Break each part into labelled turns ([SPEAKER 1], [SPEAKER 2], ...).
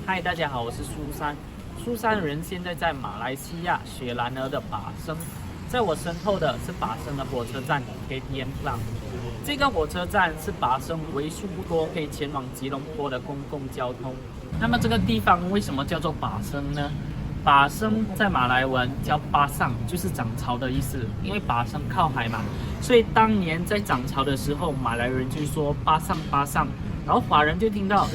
[SPEAKER 1] 嗨，大家好，我是苏珊。苏珊人现在在马来西亚雪兰莪的巴生，在我身后的是巴生的火车站 KTM Klang。这个火车站是巴生为数不多可以前往吉隆坡的公共交通。那么这个地方为什么叫做巴生呢？巴生在马来文叫巴上，就是涨潮的意思。因为巴生靠海嘛，所以当年在涨潮的时候，马来人就说巴上巴上，然后华人就听到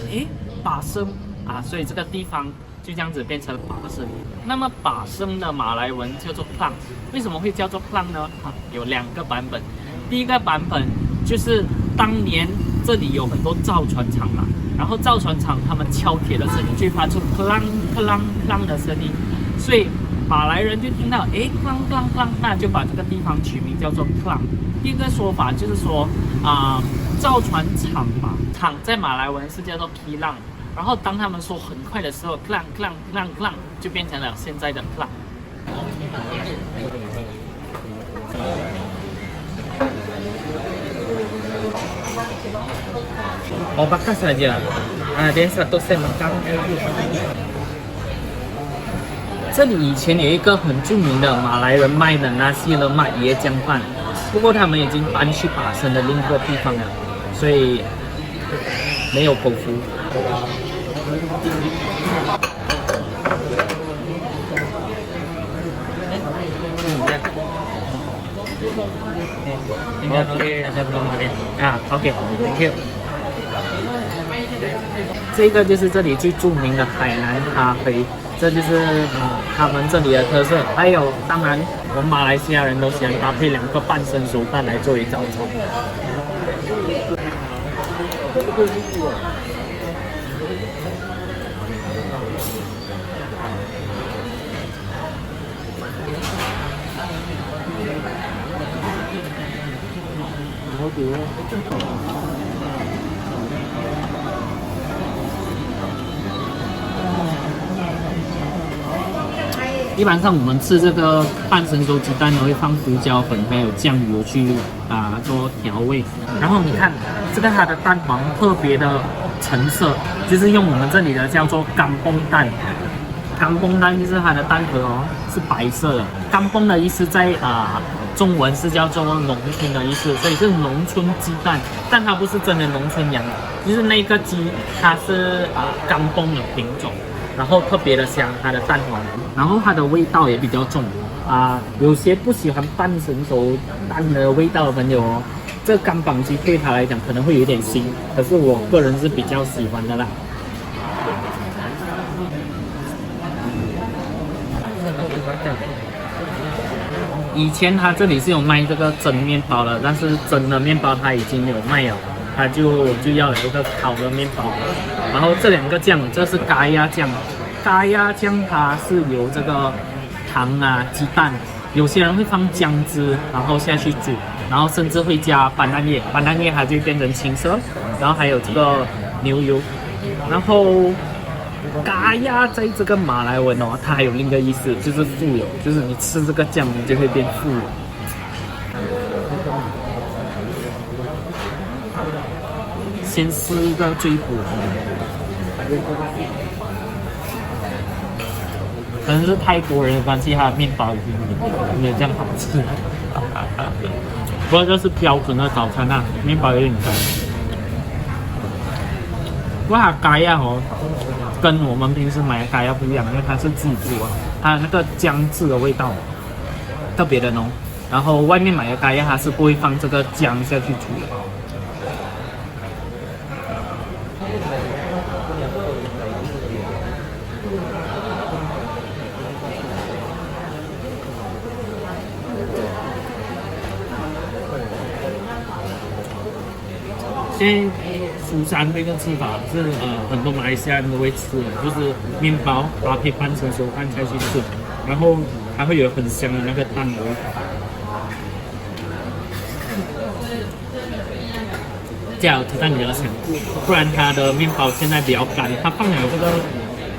[SPEAKER 1] 巴生啊，所以这个地方就这样子变成巴生。那么巴生的马来文叫做 Klang， 为什么会叫做 Klang 呢？有2个版本。第一个版本就是当年这里有很多造船厂嘛，然后造船厂他们敲铁的声音就会发出克啷克啷克啷的声音，所以马来人就听到克啷克啷克啷，那就把这个地方取名叫做 Klang。第二个说法就是说造船厂嘛，厂在马来文是叫做 kilang， 然后当他们说很快的时候 ，klang klang klang klang 就变成了现在的 klang。Oh bakas saja. Ada satu sen makan。这里以前有一个很著名的马来人卖的那西勒麦椰浆饭，不过他们已经搬去巴生的另一个地方了，所以没有口福。OK， ada belum ada OK，Thank you。这个就是这里最著名的海南咖啡，这就是他们这里的特色。还有，当然我们马来西亚人都喜欢搭配2个半生熟蛋来作为早餐。一般上我们吃这个半生熟鸡蛋呢，会放胡椒粉还有酱油去做调味。然后你看这个它的蛋黄特别的橙色，就是用我们这里的叫做干崩蛋。干崩蛋就是它的蛋壳是白色的。干崩的意思在中文是叫做农村的意思，所以是农村鸡蛋，但它不是真的农村羊，就是那个鸡它是干崩的品种，然后特别的香，它的蛋黄，然后它的味道也比较重有些不喜欢半生熟蛋的味道的朋友这干绑鸡对他来讲可能会有点腥，可是我个人是比较喜欢的啦。以前它这里是有卖这个蒸面包的，但是蒸的面包它已经有卖了，它就要有一个烤的面包。然后这2个酱，这是咖椰酱，咖椰酱它是由这个糖鸡蛋，有些人会放姜汁，然后下去煮，然后甚至会加斑斓叶，斑斓叶它就变成青色，然后还有这个牛油，然后。咖椰在这个马来文它还有另一个意思，就是富有，就是你吃这个酱你就会变富有。先吃一个最普通的，可能是泰国人的关系，它的面包已经没有这样好吃。不过这是标准的早餐面包有点干。不过它咖椰跟我们平时买的咖椰不一样，因为它是自己煮它那个姜汁的味道特别的浓，然后外面买的咖椰它是不会放这个姜下去煮的。现在苏珊这个吃法是很多马来西亚人都会吃的，就是面包搭配半生熟蛋下去吃，然后它会有很香的那个蛋的味道。加有鸡蛋比较香，不然它的面包现在比较干，它放了这个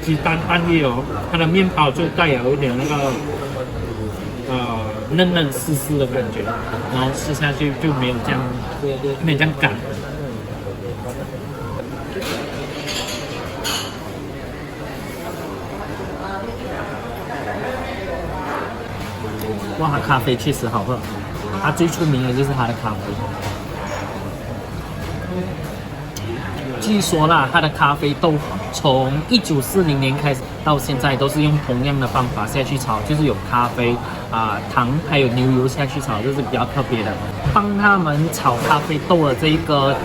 [SPEAKER 1] 鸡蛋液它的面包就带有一点那个嫩嫩丝丝的感觉，然后吃下去就没有这样干。哇，咖啡确实好喝，它最出名的就是它的咖啡。据说啦，它的咖啡豆从1940年开始到现在都是用同样的方法下去炒，就是有咖啡糖还有牛油下去炒，这是比较特别的。帮他们炒咖啡豆的这个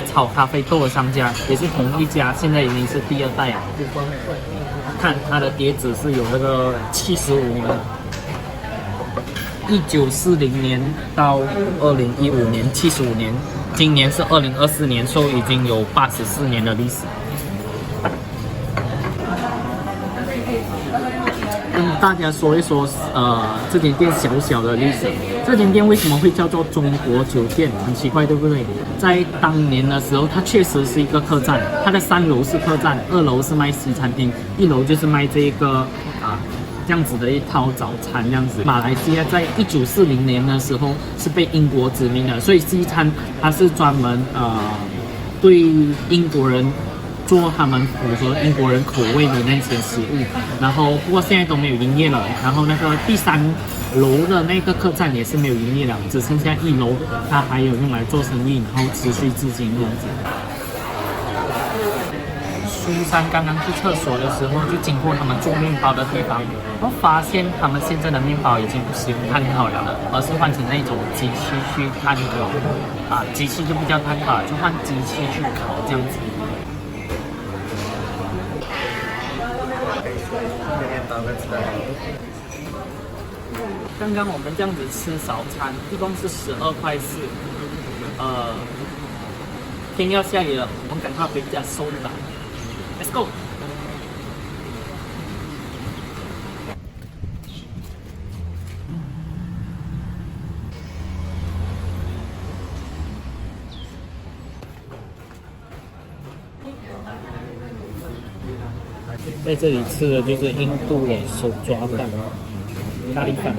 [SPEAKER 1] 炒咖啡豆的商家也是同一家，现在已经是第2代了。看它的碟子是有那个75年，1940年到2015年，75年。今年是2024年，所以已经有84年的历史。跟大家说一说，这间店小小的历史。这间店为什么会叫做中国酒店？很奇怪，对不对？在当年的时候，它确实是一个客栈，它的3楼是客栈，2楼是卖西餐厅，1楼就是卖这个这样子的一套早餐，这样子。马来西亚在1940年的时候是被英国殖民的，所以西餐它是专门对英国人做他们符合英国人口味的那些食物。然后不过现在都没有营业了，然后那个第3楼的那个客栈也是没有营业了，只剩下1楼，它还有用来做生意，然后持续至今这样子。苏珊刚刚去厕所的时候，就经过他们做面包的地方，然后发现他们现在的面包已经不是用炭烤了，而是换成那种机器去炭烤。机器就不叫炭烤，就换机器去烤这样子。刚刚我们这样子吃早餐，一共是12块4。天要下雨了，我们赶快回家收吧。Let's go。在这里吃的就是印度的手抓饭、咖喱饭，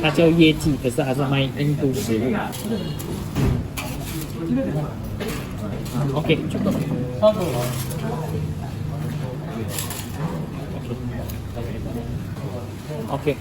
[SPEAKER 1] 它叫业绩，可是还是卖印度食物。OK， 就够了。OK。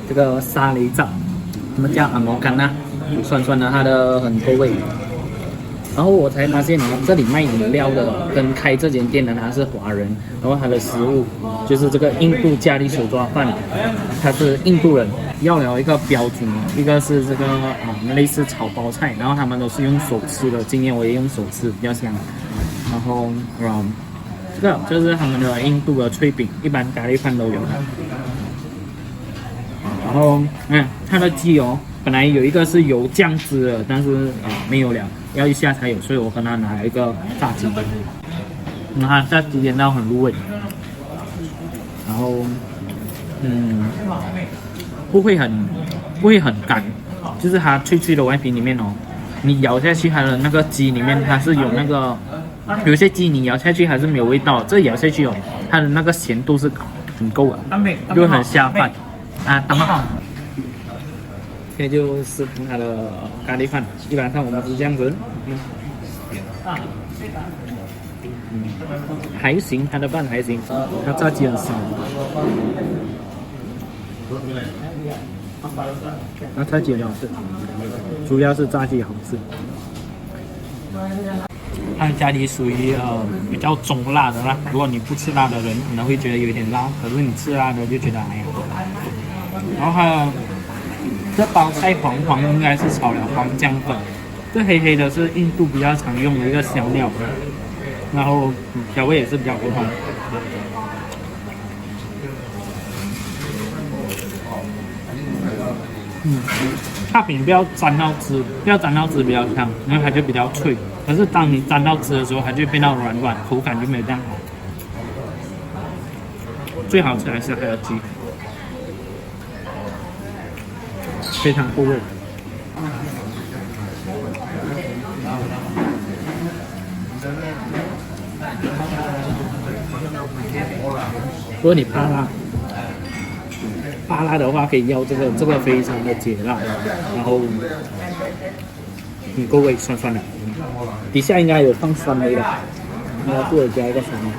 [SPEAKER 1] 这个沙梨酱，我们叫阿摩干呐，酸酸的，它的很够味。然后我才发现这里卖饮料的跟开这间店的他是华人，然后他的食物就是这个印度咖喱手抓饭，他是印度人，要了一个标准，一个是这个类似炒包菜，然后他们都是用手吃的，今天我也用手吃，比较香。然后这个就是他们的印度的脆饼，一般咖喱饭都有。然后它的鸡本来有一个是有酱汁的，但是没有了，要一下才有，所以我跟他拿了一个炸鸡。它炸鸡味道很入味，然后不会很干，就是它脆脆的外皮里面你咬下去它的那个鸡里面它是有那个，有些鸡你咬下去还是没有味道，这咬下去它的那个咸度是很够的，就很下饭当好。现在就视频它的咖喱饭，基本上我们是这样子，还行，它的饭还行，它炸鸡很香，它炸鸡很好吃，主要是炸鸡好吃。它的咖喱属于比较中辣的啦，如果你不吃辣的人可能会觉得有点辣，可是你吃辣的就觉得还好。然后它的这包菜黄黄应该是炒了黄姜粉，这黑黑的是印度比较常用的一个香料，然后调味也是比较普通。卡饼不要沾到汁，不要沾到汁比较香，然后它就比较脆。可是当你沾到汁的时候，它就变到软软，口感就没有这样好。最好吃还是海尔鸡，非常够味。如果你怕辣的话，可以要这个非常的解辣，然后够味，酸酸的。底下应该有放酸梅的，应该或者加一个酸梅。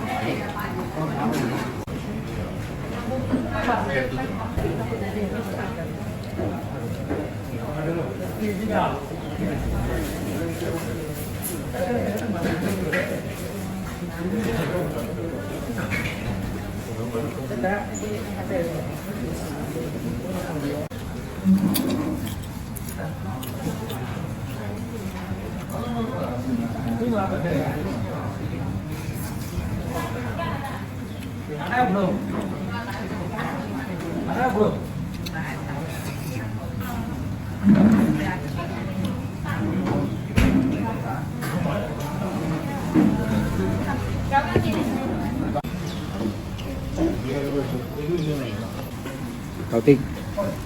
[SPEAKER 1] 搞定，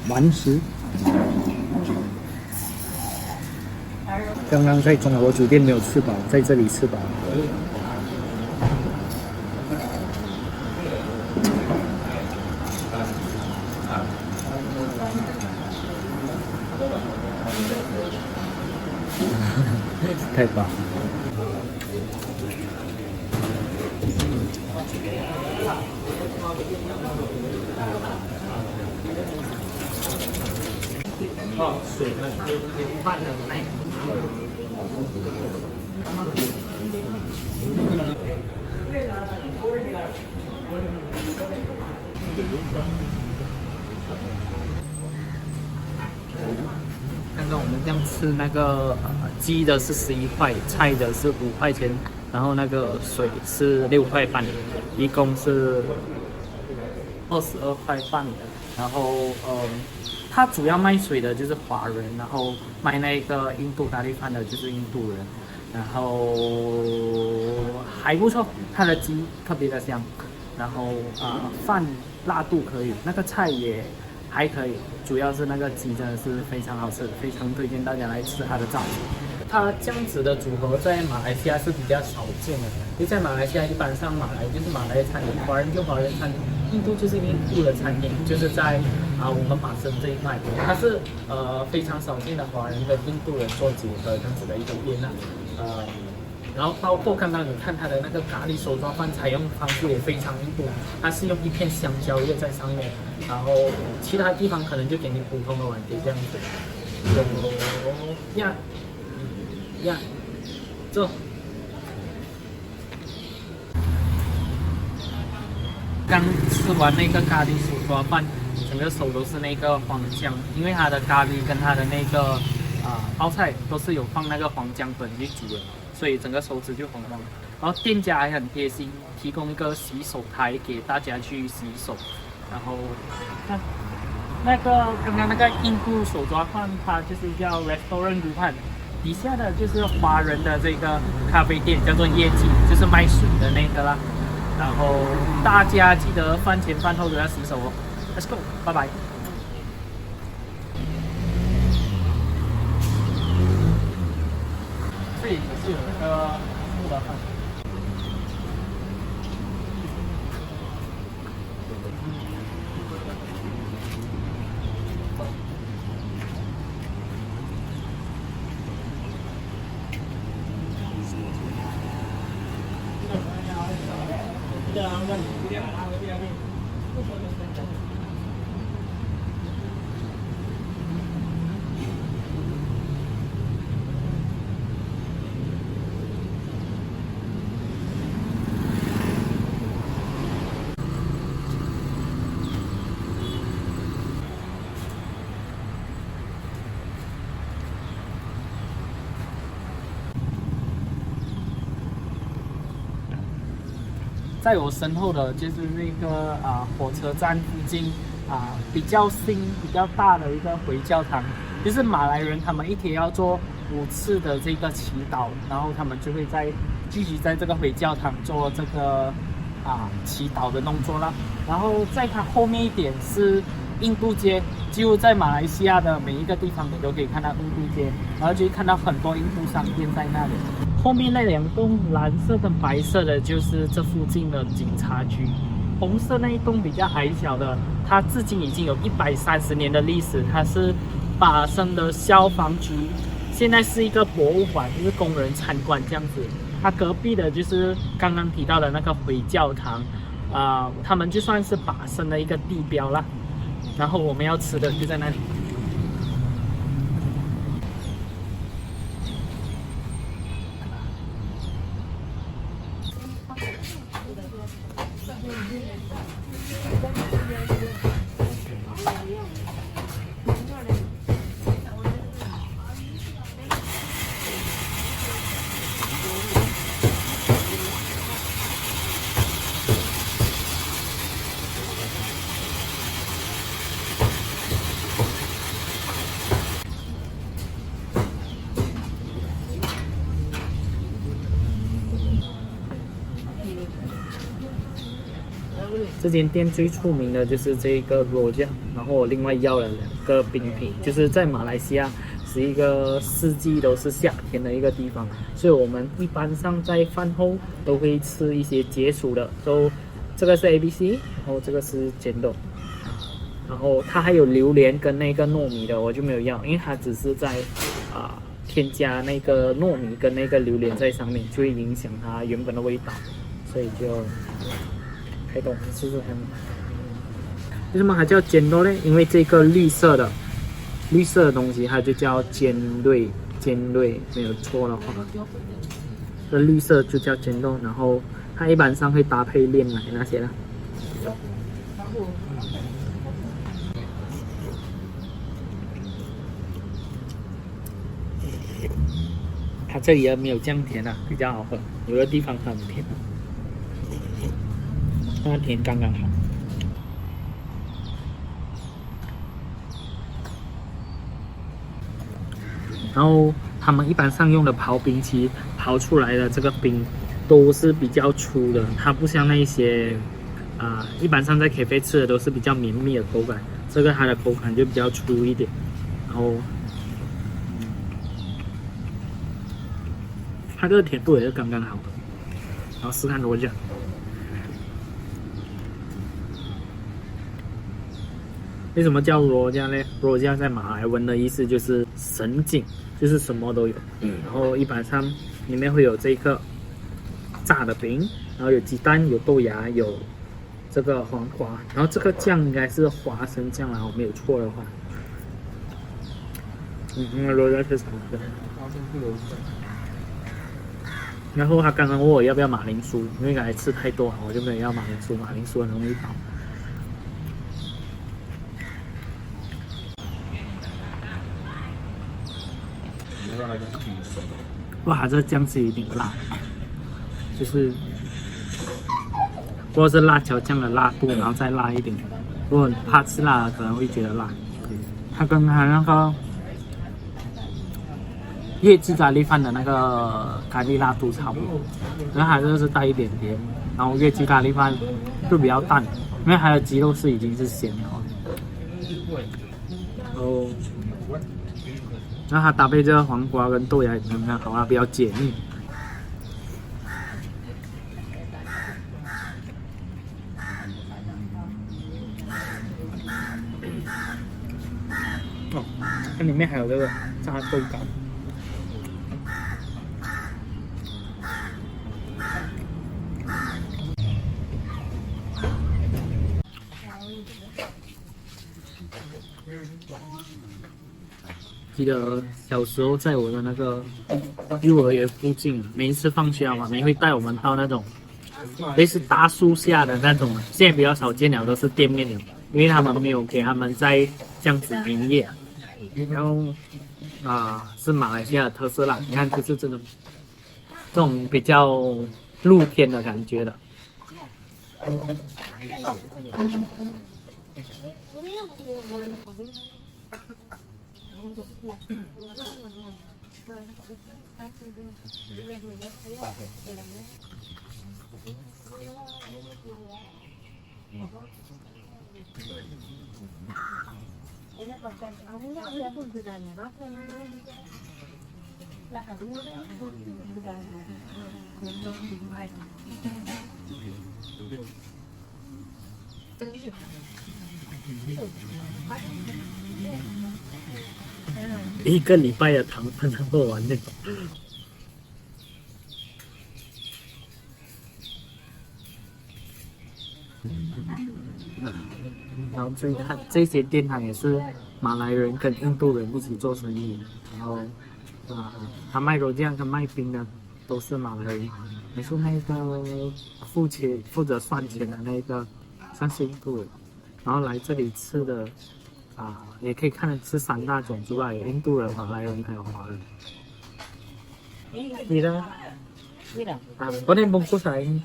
[SPEAKER 1] 完食。刚刚在中国酒店没有吃饱，在这里吃饱。太棒了！哦，水呢？饭的那。刚刚我们这样吃那个鸡的是11块，菜的是5块钱，然后那个水是6块半，一共是22块半的。然后他主要卖水的就是华人，然后卖那个印度咖喱饭的就是印度人，然后还不错，他的鸡特别的香，然后饭辣度可以，那个菜也还可以，主要是那个鸡真的是非常好吃，非常推荐大家来吃它的炸鸡。它这样子的组合在马来西亚是比较少见的，因为在马来西亚一般上马来就是马来餐饮，华人就华人餐饮，印度就是印度的餐饮，就是在我们马生这一块，它是非常少见的华人跟印度人做结合这样子的一个店啊，然后包括刚刚你看它的那个咖喱手抓饭，采用方式也非常印度，它是用一片香蕉叶在上面，然后其他地方可能就给你普通的碗碟这样子。呀，走。刚吃完那个咖喱手抓饭，整个手都是那个黄姜，因为它的咖喱跟它的那个包菜都是有放那个黄姜粉去煮的，所以整个手指就红红。然后店家还很贴心，提供一个洗手台给大家去洗手。然后看那个刚刚那个印度手抓饭，它就是叫 Restaurant Rupan。底下的就是华人的这个咖啡店，叫做业绩，就是卖水的那个啦。然后大家记得饭前饭后都要洗手哦。Let's go， 拜拜。这里是有那个木的饭。在我身后的就是那个火车站附近比较新、比较大的一个回教堂，就是马来人他们一天要做5次的这个祈祷，然后他们就会聚集在这个回教堂做这个祈祷的动作啦。然后在它后面一点是印度街，几乎在马来西亚的每一个地方你都可以看到印度街，然后就会看到很多印度商店在那里。后面那2栋蓝色跟白色的就是这附近的警察局，红色那一栋比较矮小的，它至今已经有130年的历史，它是巴生的消防局，现在是一个博物馆，就是供人参观这样子。它隔壁的就是刚刚提到的那个回教堂，他们就算是巴生的一个地标啦。然后我们要吃的就在那里。这间店最出名的就是这个肉酱，然后我另外要了2个冰品，就是在马来西亚是一个四季都是夏天的一个地方，所以我们一般上在饭后都会吃一些解暑的，这个是 ABC， 然后这个是煎豆，然后它还有榴莲跟那个糯米的，我就没有要，因为它只是在添加那个糯米跟那个榴莲在上面，就会影响它原本的味道，所以就开动试试看。为什么还叫煎豆呢？因为这个绿色的东西它就叫尖锐，没有错的话，这绿色就叫煎豆，然后它一般上会搭配炼奶那些啦。它这里没有这样甜啊，比较好喝，有的地方很甜，那甜刚刚好。然后他们一般上用的刨冰器刨出来的这个冰都是比较粗的，它不像那些一般上在 cafe 吃的都是比较绵密的口感，这个它的口感就比较粗一点，然后它这个甜度也是刚刚好的。然后试看罗酱，为什么叫罗酱呢？罗酱在马来文的意思就是神经，就是什么都有。然后一般上里面会有这个炸的饼，然后有鸡蛋，有豆芽，有这个黄瓜，然后这个酱应该是花生酱啦，我没有错的话。罗酱是什么的？然后他刚刚问我要不要马铃薯，因为刚才吃太多了，我就没有要马铃薯，马铃薯很容易饱。哇，这酱是有点辣，就是如果是辣椒酱的辣度，然后再辣一点。如果怕吃辣的可能会觉得辣。它跟它那个越制咖喱饭的那个咖喱辣度差不多，然后还是带一点甜，然后越制咖喱饭就比较淡，因为它的鸡肉是已经是咸了。然后它搭配这个黄瓜跟豆芽也刚刚好啊，比较解腻。哦，它里面还有这个炸豆干。记得小时候在我的那个幼儿园附近，每一次放学啊，妈咪会带我们到那种类似大树下的那种，现在比较少见了，都是店面了，因为他们没有给他们在这样子营业。然后是马来西亚的特色啦，你看就是这种比较露天的感觉的。一个礼拜的糖分能喝完那种。然后注意看，这些店它也是马来人跟印度人一起做生意，然后他卖肉酱跟卖冰的都是马来人，也是那个负责算钱的那个算是印度人，然后来这里吃的也可以看得是3大种族啊，有印度人、马来人还有华人。你呢？Có nên bông cốt sài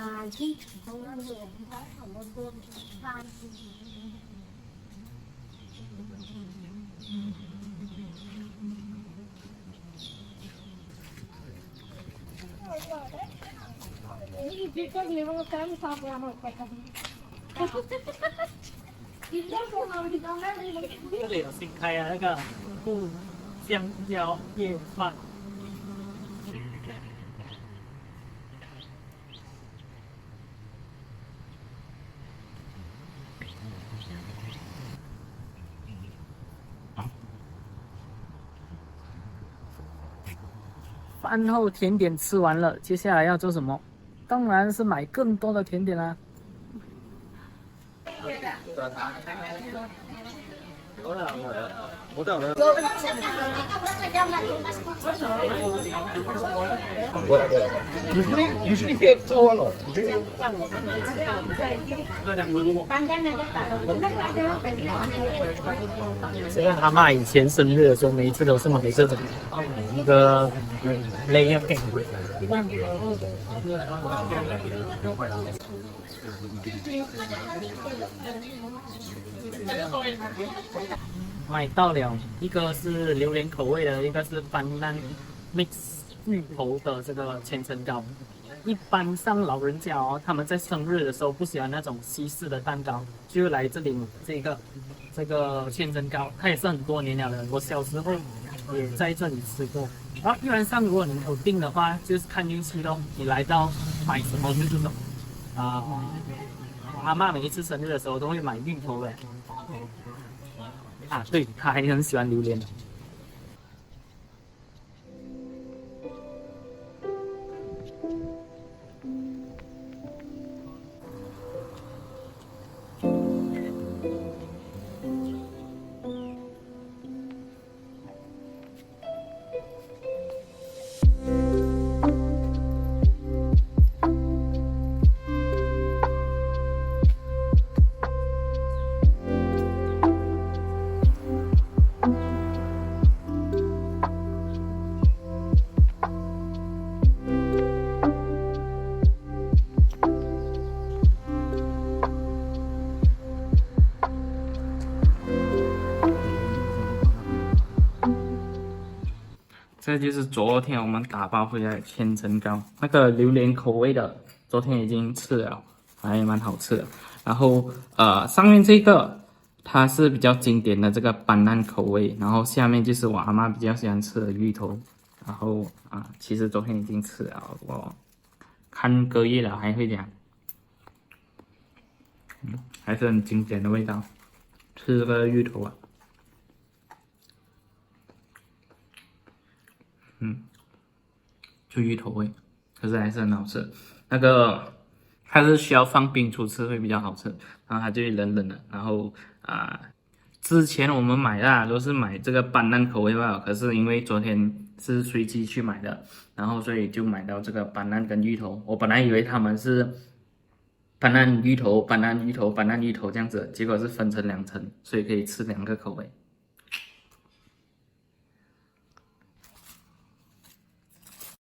[SPEAKER 1] ba chứ这里有新开的那个香蕉叶饭。饭后甜点吃完了，接下来要做什么？当然是买更多的甜点啦。这个阿嬷以前生日的时候，每一次都是买这种那个layer cake。买到了一个是榴莲口味的，一个是banana mix 芋头的这个千层糕。一般上老人家他们在生日的时候不喜欢那种西式的蛋糕，就来这里这个千层糕，它也是很多年了的。我小时候也在这里吃过。然后一般上如果你有订的话，就是看运气咯，你来到买什么就这种我阿嬷每一次生日的时候都会买芋头的。对，她还很喜欢榴莲。这就是昨天我们打包回来的千层糕，那个榴莲口味的，昨天已经吃了，还蛮好吃的。然后上面这个它是比较经典的这个banana口味，然后下面就是我阿妈比较喜欢吃的芋头。然后其实昨天已经吃了，我看隔夜了还会讲，还是很经典的味道。吃这个芋头就芋头味，可是还是很好吃。那个它是需要放冰出吃会比较好吃，然后它就会冷冷的。然后之前我们买的都是买这个banana口味吧，可是因为昨天是随机去买的，然后所以就买到这个banana跟芋头。我本来以为他们是banana芋头、banana芋头、banana芋头这样子，结果是分成2层，所以可以吃2个口味。